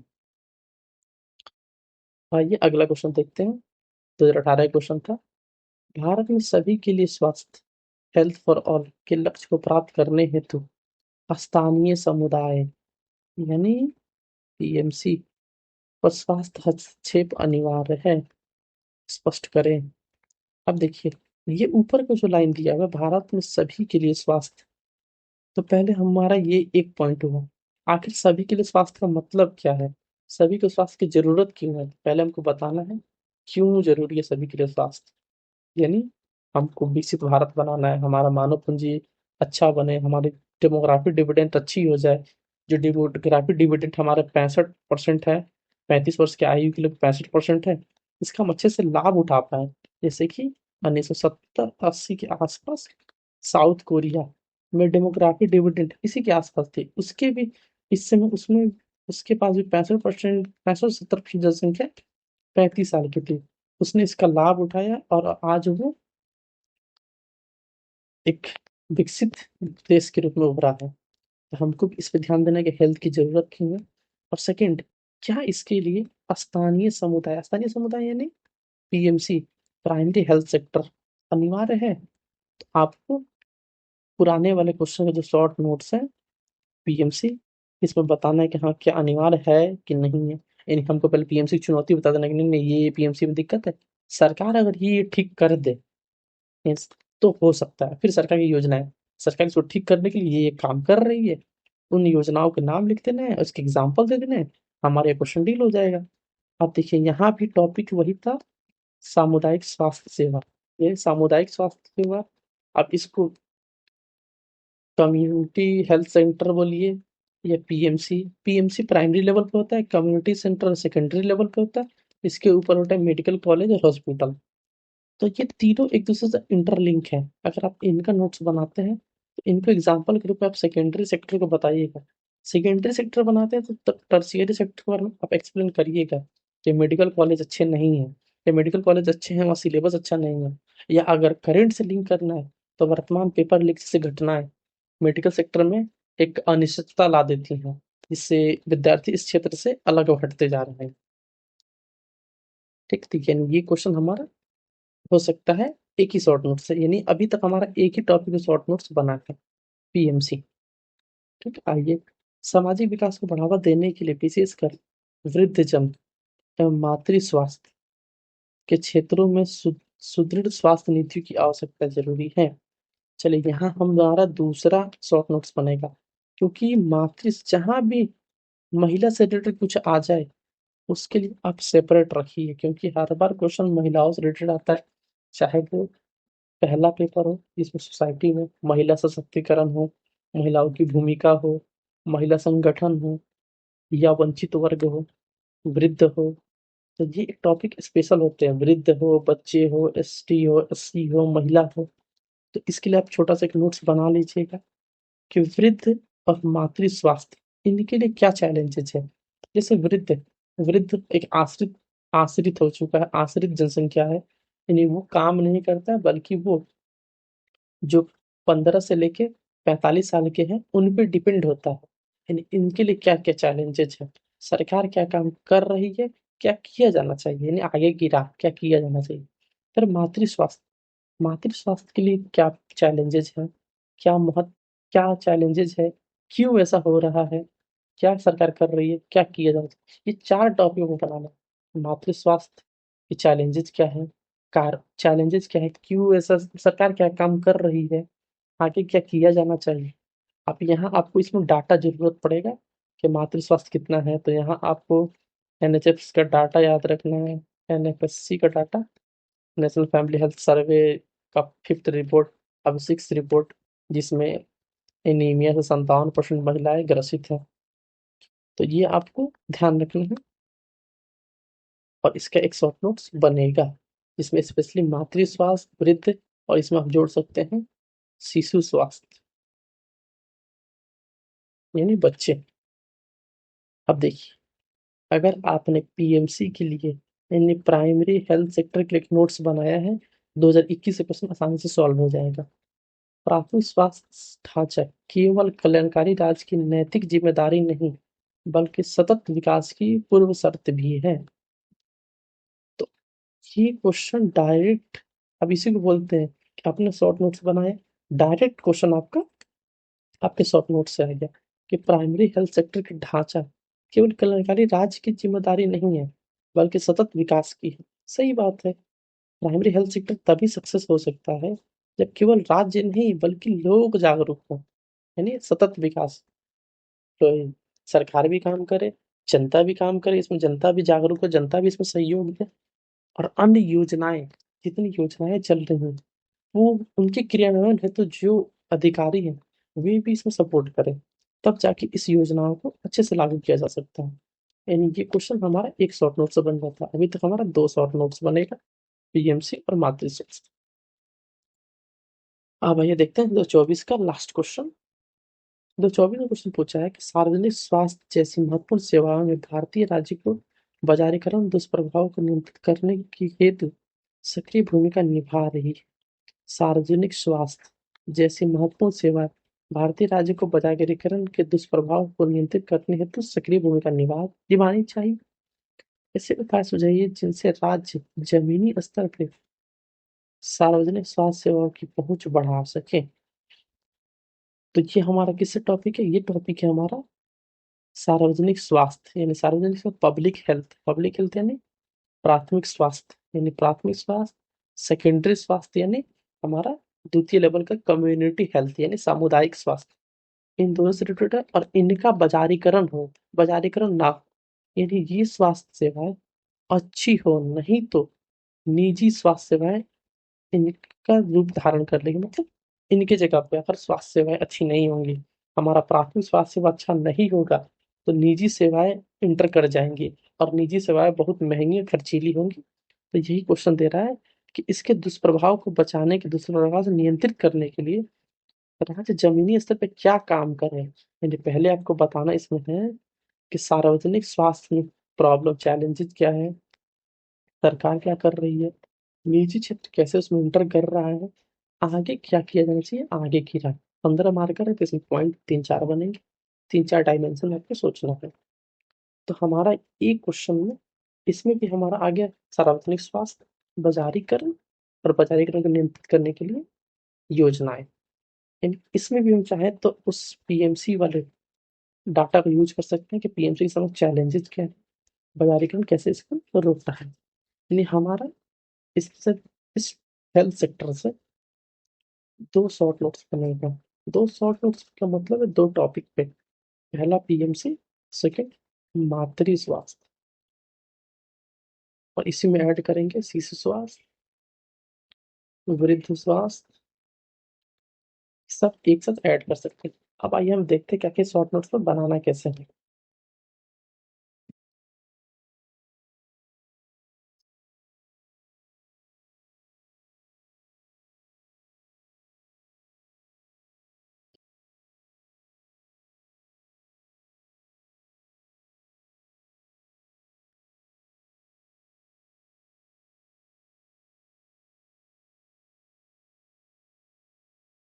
आइए अगला क्वेश्चन देखते हैं। 2018 क्वेश्चन था, भारत में सभी के लिए स्वास्थ्य, हेल्थ फॉर ऑल के लक्ष्य को प्राप्त करने हेतु स्थानीय समुदाय यानी पीएमसी पर स्वास्थ्य हस्तक्षेप अनिवार्य है, स्पष्ट करें। अब देखिए, ये ऊपर का जो लाइन दिया हुआ है, भारत में सभी के लिए स्वास्थ्य, तो पहले हमारा ये एक पॉइंट हुआ, आखिर सभी के लिए स्वास्थ्य का मतलब क्या है, सभी को स्वास्थ्य की जरूरत क्यों है, पहले हमको बताना है क्यों जरूरी है सभी के लिए स्वास्थ्य। यानी हमको विकसित भारत बनाना है, हमारा मानव पूंजी अच्छा बने, हमारी डेमोग्राफिक डिविडेंड अच्छी हो जाए। जो डेमोग्राफिक डिविडेंड हमारे 65% है, 35 वर्ष की आयु के लिए 65% है, इसका हम अच्छे से लाभ उठा पाए। जैसे कि 1970-80 के आसपास साउथ कोरिया में डेमोग्राफिक डिविडेंड इसी के आसपास थे, उसके भी हिस्से में उसमें उसके पास भी 65%, 65-70% जनसंख्या 35 साल की थी। उसने इसका लाभ उठाया और आज वो एक विकसित देश के रूप में उभरा है। तो हमको इस पे ध्यान देना है कि हेल्थ की जरूरत क्यों है। और सेकंड, क्या इसके लिए स्थानीय समुदाय यानी पीएमसी, प्राइमरी हेल्थ सेक्टर अनिवार्य है। तो आपको पुराने वाले क्वेश्चन के जो शॉर्ट नोट्स हैं पीएमसी, इसमें बताना है कि हाँ क्या अनिवार्य है कि नहीं है। यानी हमको पहले पीएमसी की चुनौती बता देना कि नहीं नहीं ये पीएमसी में दिक्कत है, सरकार अगर ये ठीक कर दे यस, तो हो सकता है। फिर सरकार की योजनाएं, सरकार इसको ठीक करने के लिए ये काम कर रही है, उन योजनाओं के नाम लिख देना है, उसके एग्जाम्पल दे देना है, हमारे क्वेश्चन डील हो जाएगा। अब देखिए यहाँ भी टॉपिक वही था, सामुदायिक स्वास्थ्य सेवा। ये सामुदायिक स्वास्थ्य सेवा, आप इसको कम्युनिटी हेल्थ सेंटर बोलिए या पीएमसी। पीएमसी प्राइमरी लेवल पे होता है, कम्युनिटी सेंटर सेकेंडरी लेवल पे होता है, इसके ऊपर होता है मेडिकल कॉलेज और हॉस्पिटल। तो ये तीनों एक दूसरे से इंटरलिंक है। अगर आप इनका नोट्स बनाते हैं तो इनको एग्जाम्पल के रूप में आप सेकेंडरी सेक्टर को बताइएगा। सेकेंडरी सेक्टर बनाते हैं तो टर्शियरी सेक्टर के बारे में आप एक्सप्लेन करिएगा कि मेडिकल कॉलेज अच्छे नहीं है, या मेडिकल कॉलेज अच्छे हैं वहाँ सिलेबस अच्छा नहीं है, या अगर करेंट से लिंक करना है तो वर्तमान पेपर लीक जैसे घटनाएं, मेडिकल सेक्टर में एक अनिश्चितता ला देती हैं, जिससे विद्यार्थी इस क्षेत्र से अलग हटते जा रहे हैं। ठीक ठीक, यानी ये क्वेश्चन हमारा हो सकता है एक ही शॉर्ट नोट से, यानी अभी तक हमारा एक ही टॉपिक शॉर्ट नोट्स बना है, पीएमसी। ठीक है, आइए। सामाजिक विकास को बढ़ावा देने के लिए विशेषकर वृद्धजन एवं मातृ स्वास्थ्य के क्षेत्रों में सुदृढ़ स्वास्थ्य नीति की आवश्यकता जरूरी है। चलिए, यहाँ हमारा दूसरा शॉर्ट नोट्स बनेगा, क्योंकि मातृ जहां भी महिला से रिलेटेड कुछ आ जाए उसके लिए आप सेपरेट रखिए, क्योंकि हर बार क्वेश्चन महिलाओं से रिलेटेड आता है, चाहे वो पहला पेपर हो जिसमें सोसाइटी में महिला सशक्तिकरण हो, महिलाओं की भूमिका हो, महिला संगठन हो, या वंचित वर्ग हो, वृद्ध हो। तो ये एक टॉपिक स्पेशल होते हैं, वृद्ध हो, बच्चे हो, एसटी हो, एससी हो, महिला हो। तो इसके लिए आप छोटा सा एक नोट्स बना लीजिएगा कि वृद्ध और मातृ स्वास्थ्य इनके लिए क्या चैलेंजेस है। जैसे वृद्ध वृद्ध एक आश्रित आश्रित हो चुका है, आश्रित जनसंख्या है, यानी वो काम नहीं करता है, बल्कि वो जो 15 से लेके 45 साल के हैं उन पे डिपेंड होता है। यानी इनके लिए क्या क्या चैलेंजेस है, सरकार क्या काम कर रही है, क्या किया जाना चाहिए, यानी आगे की राह क्या किया जाना चाहिए। फिर मातृ स्वास्थ्य के लिए क्या चैलेंजेस हैं, क्या चैलेंजेस है, क्यों ऐसा हो रहा है, क्या सरकार कर रही है, क्या किया जाना चाहिए। ये 4 टॉपिक को बनाना। मातृ स्वास्थ्य के चैलेंजेस क्या है, कार चैलेंजेस क्या है, क्यों ऐसा, सरकार क्या काम कर रही है, आगे क्या किया जाना चाहिए। आप यहाँ आपको इसमें डाटा जरूरत पड़ेगा कि मातृ स्वास्थ्य कितना है, तो यहाँ आपको एनएचएस का डाटा याद रखना है, एनएफएससी का data, national family health survey का 5th रिपोर्ट, अब 6th रिपोर्ट, जिसमें एनीमिया से 57% महिलाएं ग्रसित है। तो ये आपको ध्यान रखना है, और इसका एक शॉर्ट नोट्स बनेगा जिसमें स्पेशली मातृ स्वास्थ्य, वृद्ध, और इसमें आप जोड़ सकते हैं शिशु स्वास्थ्य, यानी बच्चे। अब देखिए, अगर आपने पीएमसी के लिए यानी प्राइमरी हेल्थ सेक्टर के लिए एक नोट्स बनाया है, 2021 से क्वेश्चन आसानी से सॉल्व हो जाएगा। प्राथमिक स्वास्थ्य ढांचा केवल कल्याणकारी राज्य की नैतिक जिम्मेदारी नहीं, बल्कि सतत विकास की पूर्व शर्त भी है। तो ये क्वेश्चन डायरेक्ट, अब इसी को बोलते हैं कि आपने शॉर्ट नोट्स बनाए, डायरेक्ट क्वेश्चन आपका आपके शॉर्ट नोट से आ गया कि प्राइमरी हेल्थ सेक्टर की ढांचा केवल कल्याणकारी राज्य की जिम्मेदारी नहीं है, बल्कि सतत विकास की है। सही बात है, प्राइमरी हेल्थ सेक्टर तभी सक्सेस हो सकता है जब केवल राज्य नहीं बल्कि लोग जागरूक हों, यानी सतत विकास। तो सरकार भी काम करे, जनता भी काम करे, इसमें जनता भी जागरूक हो, जनता भी इसमें सहयोग दे, और अन्य योजनाएं, जितनी योजनाएं चल रही हैं वो उनके क्रियान्वयन है, तो जो अधिकारी हैं वे भी इसमें सपोर्ट करें, तब जाके इस योजनाओं को अच्छे से लागू किया जा सकता है। यानी ये क्वेश्चन हमारा एक शॉर्ट नोट से बन जाता है, अभी तक हमारा 2 शॉर्ट नोट्स बनेगा, पीएमसी और मातृ स्वास्थ्य। अब आइए देखते हैं 2024 का लास्ट क्वेश्चन। 2024 में क्वेश्चन पूछा है कि सार्वजनिक स्वास्थ्य जैसी महत्वपूर्ण सेवाओं में भारतीय राज्य को बाजारीकरण दुष्प्रभाव को नियंत्रित करने की हेतु सक्रिय भूमिका निभा रही है। सार्वजनिक स्वास्थ्य जैसी महत्वपूर्ण सेवा भारतीय राज्य को बाजारीकरण के दुष्प्रभाव को नियंत्रित करने हेतु सक्रिय भूमिका निभानी चाहिए। ऐसे उपाय सुझाइए जिनसे राज्य जमीनी स्तर पर सार्वजनिक स्वास्थ्य सेवाओं की पहुंच बढ़ा सके। तो ये हमारा किससे टॉपिक है, ये टॉपिक है हमारा सार्वजनिक स्वास्थ्य, यानी सार्वजनिक स्वास्थ्य, पब्लिक हेल्थ यानी प्राथमिक स्वास्थ्य, यानी प्राथमिक स्वास्थ्य, सेकेंडरी स्वास्थ्य यानी हमारा द्वितीय लेवल का कम्युनिटी हेल्थ यानी सामुदायिक स्वास्थ्य। इन दोनों से रिलेटेड है, और इनका बाजारीकरण ना हो, यानी ये स्वास्थ्य सेवाएं अच्छी हो, नहीं तो निजी स्वास्थ्य सेवाएं इनका रूप धारण कर लेगी। मतलब इनकी जगह पे अगर स्वास्थ्य सेवाएं अच्छी नहीं होंगी, हमारा प्राथमिक स्वास्थ्य सेवा अच्छा नहीं होगा, तो निजी सेवाएं इंटर कर जाएंगी, और निजी सेवाएं बहुत महंगी और खर्चीली होंगी। तो यही क्वेश्चन दे रहा है कि इसके दुष्प्रभाव को बचाने के, दुष्प्रभाव से नियंत्रित करने के लिए राज्य जमीनी स्तर पे क्या काम करें। यानी पहले आपको बताना इसमें है कि सार्वजनिक स्वास्थ्य में प्रॉब्लम, चैलेंजेस क्या है, सरकार क्या कर रही है, निजी क्षेत्र कैसे उसमें इंटर कर रहा है, आगे क्या किया जाना चाहिए, आगे की राह। 15 मार्कर है तो इसमें पॉइंट 3-4 बनेंगे, 3-4 डायमेंशन में आपको सोचना है। तो हमारा एक क्वेश्चन में इसमें भी हमारा आ गया सार्वजनिक स्वास्थ्य, बाजारीकरण और बाजारीकरण को नियंत्रित करने के लिए योजनाएं। इसमें भी हम चाहें तो उस पीएमसी वाले डाटा को यूज कर सकते हैं कि पीएमसी के समझ चैलेंजेस क्या है, बाजारीकरण कैसे इसको रोकता है। यानी हमारा इससे इस हेल्थ सेक्टर से 2 शॉर्ट नोट्स बनेगा। 2 शॉर्ट नोट्स का मतलब है 2 टॉपिक पे, पहला पीएमसी, सेकंड मातृ स्वास्थ्य, और इसी में ऐड करेंगे शिशु स्वास्थ्य, वृद्ध स्वास्थ्य, सब एक साथ ऐड कर सकते हैं। अब आइए हम देखते हैं क्या क्या शॉर्ट नोट्स पर बनाना कैसे है।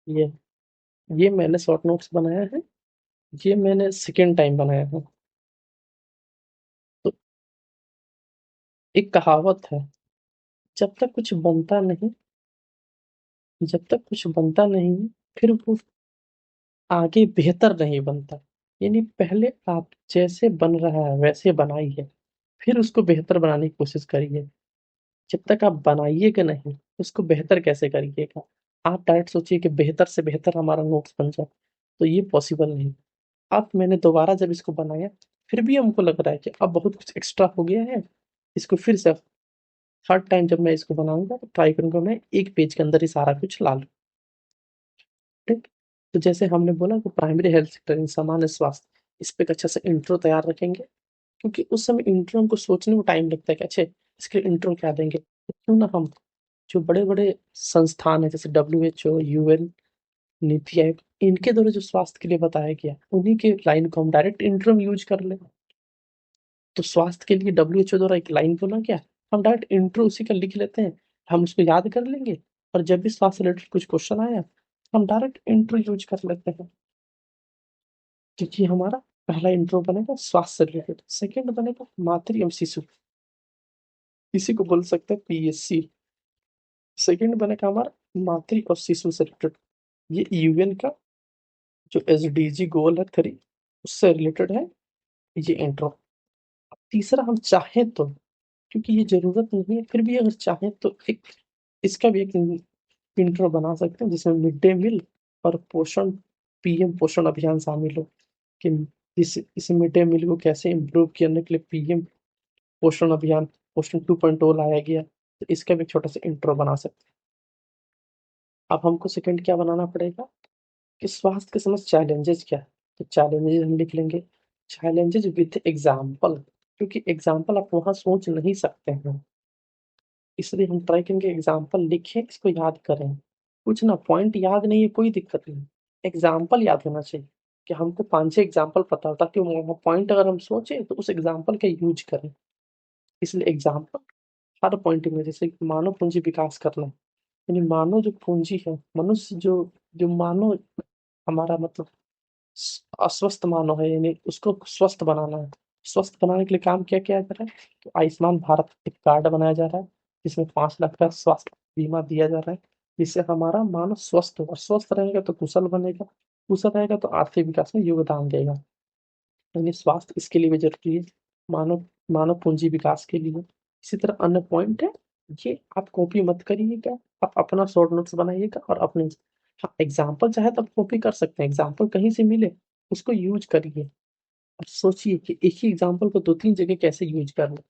ये ये मैंने शॉर्ट नोट्स बनाया है, ये मैंने सेकेंड टाइम बनाया है। तो एक कहावत है, जब तक कुछ बनता नहीं, जब तक कुछ बनता नहीं फिर वो आगे बेहतर नहीं बनता। यानी पहले आप जैसे बन रहा है वैसे बनाइए, फिर उसको बेहतर बनाने की कोशिश करिए। जब तक आप बनाइएगा नहीं, उसको बेहतर कैसे करिएगा? आप डायरेक्ट सोचिए कि बेहतर से बेहतर हमारा नोट्स बन जाए, तो ये पॉसिबल नहीं। अब मैंने दोबारा जब इसको बनाया, फिर भी हमको लग रहा है कि अब बहुत कुछ एक्स्ट्रा हो गया है। इसको फिर से थर्ड टाइम जब मैं इसको बनाऊंगा तो ट्राई करूंगा मैं एक पेज के अंदर ही सारा कुछ ला लूं। ठीक। तो जैसे हमने बोला कि प्राइमरी हेल्थ सेक्टर सामान्य स्वास्थ्य, इस पे एक अच्छा सा इंट्रो तैयार रखेंगे, क्योंकि उस समय इंट्रो हमको सोचने में टाइम लगता है कि अच्छे इसके इंट्रो क्या देंगे। तो क्यों ना हम जो बड़े बड़े संस्थान है जैसे WHO, यूएन, नीति आयोग, इनके द्वारा जो स्वास्थ्य के लिए बताया गया उन्हीं के लाइन को हम डायरेक्ट इंट्रो में यूज कर लें। तो स्वास्थ्य के लिए WHO द्वारा एक लाइन बोला गया, हम डायरेक्ट इंट्रो उसी का लिख लेते हैं, हम उसको याद कर लेंगे, और जब भी स्वास्थ्य रिलेटेड कुछ क्वेश्चन आया हम डायरेक्ट इंट्रो यूज कर लेते हैं। क्योंकि हमारा पहला इंट्रो बनेगा स्वास्थ्य से रिलेटेड, सेकेंड बनेगा मातृ एवं शिशु, इसी को बोल सकते हैं PSC। सेकेंड बनेगा हमारा मातृ और शिशु से रिलेटेड, ये यूएन का जो SDG गोल है 3, उससे रिलेटेड है ये इंट्रो। तीसरा हम चाहें तो, क्योंकि ये जरूरत नहीं है फिर भी अगर चाहें तो एक इसका भी एक इंट्रो बना सकते हैं जिसमें मिड डे मील और पोषण, PM पोषण अभियान शामिल हो, कि इस मिड डे मील को कैसे इम्प्रूव करने के लिए PM पोषण अभियान, पोषण 2.0 लाया गया, तो इसका भी एक छोटा सा इंट्रो बना सकते हैं। अब हमको सेकंड क्या बनाना पड़ेगा कि स्वास्थ्य के समझ चैलेंजेस क्या है। तो चैलेंजेस हम लिख लेंगे, चैलेंजेस विद एग्जाम्पल, क्योंकि एग्जाम्पल आप वहां सोच नहीं सकते हैं, इसलिए हम ट्राई करेंगे एग्जाम्पल लिखें, इसको याद करें। कुछ ना पॉइंट याद नहीं है कोई दिक्कत नहीं, एग्जाम्पल याद होना चाहिए, कि हमको 5-6 एग्जाम्पल पता हो ताकि वो पॉइंट अगर हम सोचें तो उस एग्जाम्पल का यूज करें। इसलिए एग्जाम्पल हर पॉइंट में, जैसे मानव पूंजी विकास करना, यानी मानव जो पूंजी है, मनुष्य जो जो मानव हमारा मतलब अस्वस्थ मानव है, यानी उसको स्वस्थ बनाना है। स्वस्थ बनाने के लिए काम क्या किया जा रहा है? तो आयुष्मान भारत एक कार्ड बनाया जा रहा है, जिसमें 5 लाख का स्वास्थ्य बीमा दिया जा रहा है, जिससे हमारा मानव स्वस्थ होगा, स्वस्थ रहेगा तो कुशल बनेगा, कुशल रहेगा तो आर्थिक विकास में योगदान देगा। यानी स्वास्थ्य इसके लिए भी जरूरी है, मानव मानव पूंजी विकास के लिए। इसी तरह अन्य पॉइंट है, ये आप कॉपी मत करिएगा, आप अपना शॉर्ट नोट्स बनाइएगा और अपने, हाँ एग्जाम्पल चाहे तो आप कॉपी कर सकते हैं, एग्जाम्पल कहीं से मिले उसको यूज करिए। और सोचिए कि एक ही एग्जाम्पल को 2-3 जगह कैसे यूज करना,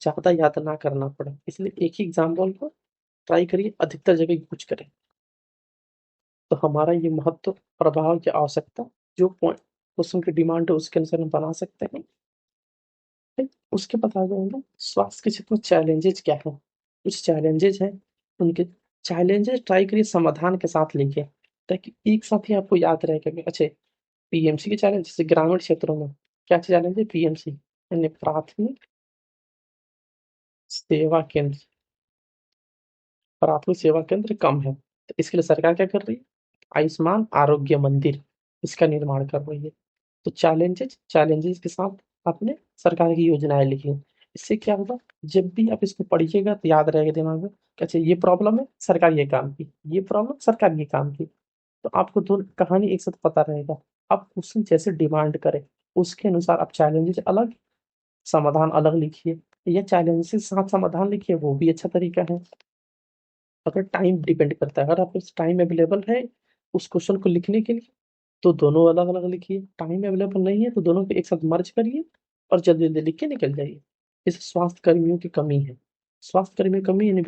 ज्यादा याद ना करना पड़े, इसलिए एक ही एग्जाम्पल को ट्राई करिए, अधिकतर जगह यूज करें। तो हमारा ये महत्व, प्रभाव की आवश्यकता, जो पॉइंट क्वेश्चन की डिमांड है उसके अनुसार हम बना सकते हैं। ठीक? उसके बाद आ जाएंगे स्वास्थ्य के क्षेत्र में चैलेंजेस क्या है। कुछ चैलेंजेस हैं, उनके चैलेंजेस ट्राई करिए समाधान के साथ लेके, ताकि एक साथ ही आपको याद रहे कि अच्छे PMC के चैलेंज, जैसे ग्रामीण क्षेत्रों में क्या चैलेंज है, PMC यानी प्राथमिक सेवा केंद्र, प्राथमिक सेवा केंद्र कम है, तो इसके लिए सरकार क्या कर रही है आयुष्मान आरोग्य मंदिर इसका निर्माण कर रही है। तो चैलेंजेस के साथ आपने सरकार की योजनाएं लिखी। इससे क्या होगा, जब भी आप इसको पढ़िएगा तो याद रहेगा दिमाग में कि अच्छा ये प्रॉब्लम है, सरकार ये काम की, ये प्रॉब्लम सरकार ये काम की। तो आपको दोनों कहानी एक साथ पता रहेगा। आप क्वेश्चन जैसे डिमांड करें उसके अनुसार आप चैलेंजेस अलग, समाधान अलग लिखिए, या चैलेंजेस के साथ समाधान लिखिए, वो भी अच्छा तरीका है। अगर टाइम डिपेंड करता है, अगर आपके पास टाइम अवेलेबल है उस क्वेश्चन को लिखने के लिए तो दोनों अलग अलग लिखिए। टाइम अवेलेबल नहीं है तो दोनों को एक साथ मर्ज करिए और जल्दी जल्दी लिख के निकल जाइए। जैसे स्वास्थ्य कर्मियों की कमी है, स्वास्थ्य कर्मियों की कमी यानी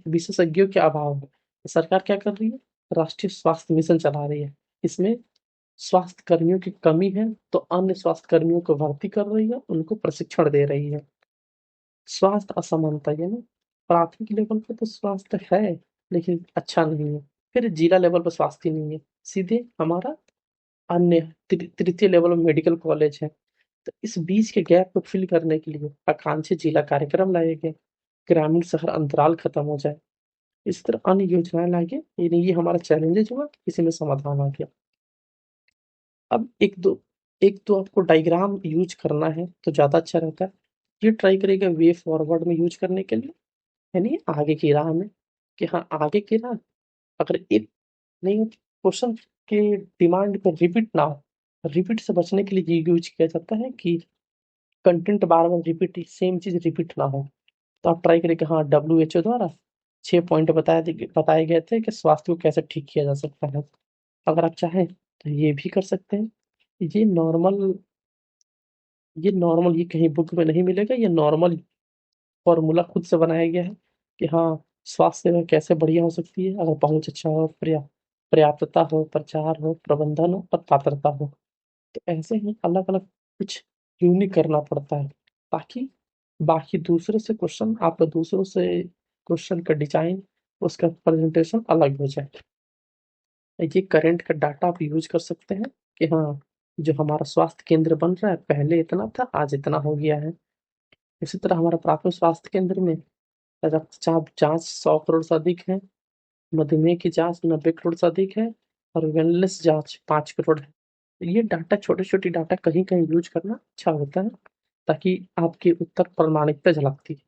विशेषज्ञों के अभाव है, तो सरकार क्या कर रही है, राष्ट्रीय स्वास्थ्य मिशन चला रही है। इसमें स्वास्थ्य कर्मियों की कमी है तो अन्य स्वास्थ्य कर्मियों को भर्ती कर रही है, उनको प्रशिक्षण दे रही है। स्वास्थ्य असमानता यानी प्राथमिक लेवल पे तो स्वास्थ्य है लेकिन अच्छा नहीं है, फिर जिला लेवल पर स्वास्थ्य नहीं है, सीधे हमारा अन्य तृतीय लेवल में मेडिकल कॉलेज है। तो इस बीच के गैप को फिल करने के लिए आकांक्षी जिला कार्यक्रम लाए गए, ग्रामीण शहर अंतराल खत्म हो जाए, इस तरह अन्य योजनाएं लाए गए। ये हमारा चैलेंजेस हुआ, इसी में समाधान आ गया। अब एक दो आपको डायग्राम यूज करना है तो ज्यादा अच्छा रहता है। ये ट्राई करेगा वे फॉरवर्ड में यूज करने के लिए, यानी आगे की राह में, कि हाँ आगे की राह, अगर एक नहीं क्वेश्चन के डिमांड पर रिपीट ना हो, रिपीट से बचने के लिए ये यूज किया जाता है कि कंटेंट बार बार रिपीट, सेम चीज रिपीट ना हो। तो आप ट्राई करें कि हाँ WHO द्वारा 6 पॉइंट बताए गए थे कि स्वास्थ्य को कैसे ठीक किया जा सकता है। अगर आप चाहें तो ये भी कर सकते हैं। ये नॉर्मल ये कहीं बुक में नहीं मिलेगा, ये नॉर्मल फॉर्मूला खुद से बनाया गया है कि हाँ स्वास्थ्य सेवा कैसे बढ़िया हो सकती है अगर पहुंच अच्छा हो, पर्याप्तता हो, प्रचार हो, प्रबंधन हो और पात्रता हो। तो ऐसे ही अलग अलग कुछ यूनिक करना पड़ता है ताकि बाकी दूसरों से क्वेश्चन का डिजाइन, उसका प्रेजेंटेशन अलग हो जाए। ये करंट का डाटा आप यूज कर सकते हैं कि हाँ जो हमारा स्वास्थ्य केंद्र बन रहा है पहले इतना था आज इतना हो गया है। इसी तरह हमारा प्राथमिक स्वास्थ्य केंद्र में रक्तचाप जांच 100 करोड़ से अधिक है, मधुमेह की जांच 90 करोड़ से अधिक है और वेलनेस जांच 5 करोड़ है। ये डाटा छोटे छोटे डाटा कहीं कहीं यूज करना अच्छा होता है ताकि आपकी उत्तर प्रामाणिकता झलकती है।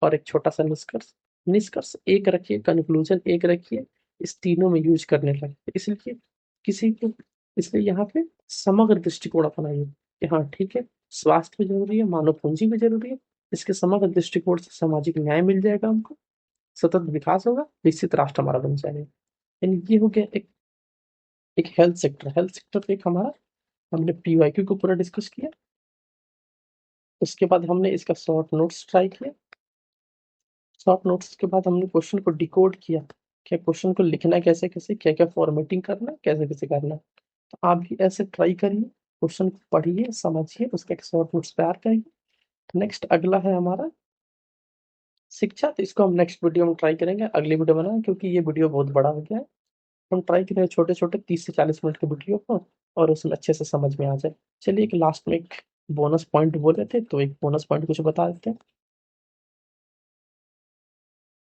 और एक छोटा सा निष्कर्ष निष्कर्ष एक रखिए, कंक्लूजन एक रखिए, इस तीनों में यूज करने लगे। इसलिए किसी को इसलिए यहाँ पे समग्र दृष्टिकोण अपनाइए कि हाँ ठीक है, स्वास्थ्य भी जरूरी है, मानव पूंजी भी जरूरी है, इसके समग्र दृष्टिकोण से सामाजिक न्याय मिल जाएगा हमको, सतत विकास होगा, विकसित राष्ट्र हमारा बन जाएगा। यानी ये हो गया एक हेल्थ सेक्टर पे एक हमारा, हमने PYQ को पूरा डिस्कस किया। उसके बाद हमने इसका शॉर्ट नोट्स ट्राई किया। शॉर्ट नोट्स के बाद हमने क्वेश्चन को डिकोड किया, क्या क्वेश्चन को लिखना कैसे कैसे, क्या क्या फॉर्मेटिंग करना है, कैसे कैसे करना है। तो आप भी ऐसे ट्राई करिए, क्वेश्चन को पढ़िए, समझिए, उसका एक शॉर्ट नोट्स तैयार करिए। नेक्स्ट अगला है हमारा शिक्षा, तो इसको हम नेक्स्ट वीडियो में ट्राई करेंगे, अगली वीडियो बनाएं क्योंकि ये वीडियो बहुत बड़ा हो गया है। हम ट्राई करेंगे छोटे छोटे 30 से 40 मिनट के वीडियो को और उसमें अच्छे से समझ में आ जाए। चलिए एक लास्ट में एक बोनस पॉइंट बोले थे तो एक बोनस पॉइंट कुछ बता देते हैं।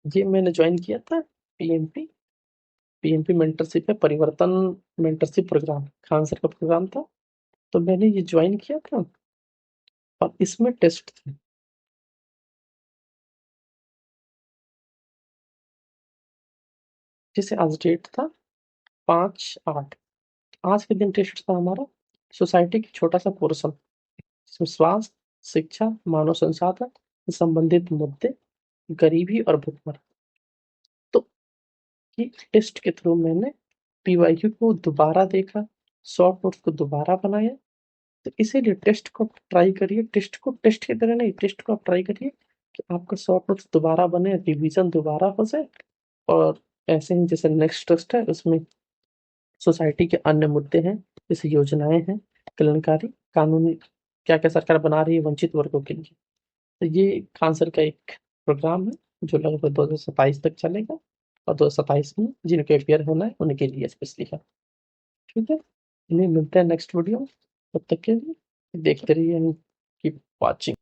ये मैंने ज्वाइन किया था पीएमपी पीएमपी मेंटरशिप है, परिवर्तन मेंटरशिप प्रोग्राम, खान सर का प्रोग्राम था। तो मैंने ये ज्वाइन किया था और इसमें टेस्ट थे। जैसे आज डेट था 5/8, आज के दिन टेस्ट था हमारा सोसाइटी की छोटा सा पोर्शन, जिसमें स्वास्थ्य, शिक्षा, मानव संसाधन से संबंधित मुद्दे, गरीबी और भुखमरी। तो ये टेस्ट के थ्रू मैंने PYQ को दोबारा देखा, शॉर्ट नोट्स को दोबारा बनाया। तो इसीलिए टेस्ट को ट्राई करिए, टेस्ट को टेस्ट की तरह नहीं, टेस्ट को आप ट्राई करिए कि आपका शॉर्ट नोट्स दोबारा बने, रिवीजन दोबारा हो जाए। और ऐसे ही जैसे नेक्स्ट टेस्ट है उसमें सोसाइटी के अन्य मुद्दे हैं, जैसे योजनाएं हैं, कल्याणकारी कानूनी, क्या क्या सरकार बना रही है वंचित वर्गों के लिए। तो ये खान का एक प्रोग्राम है जो लगभग 2027 तक चलेगा और 2027 में जिनके अपेयर होना है उनके लिए स्पेशली है। ठीक है, इन्हें मिलते हैं नेक्स्ट वीडियो, तब तक के लिए देखते रहिए, कीप वॉचिंग।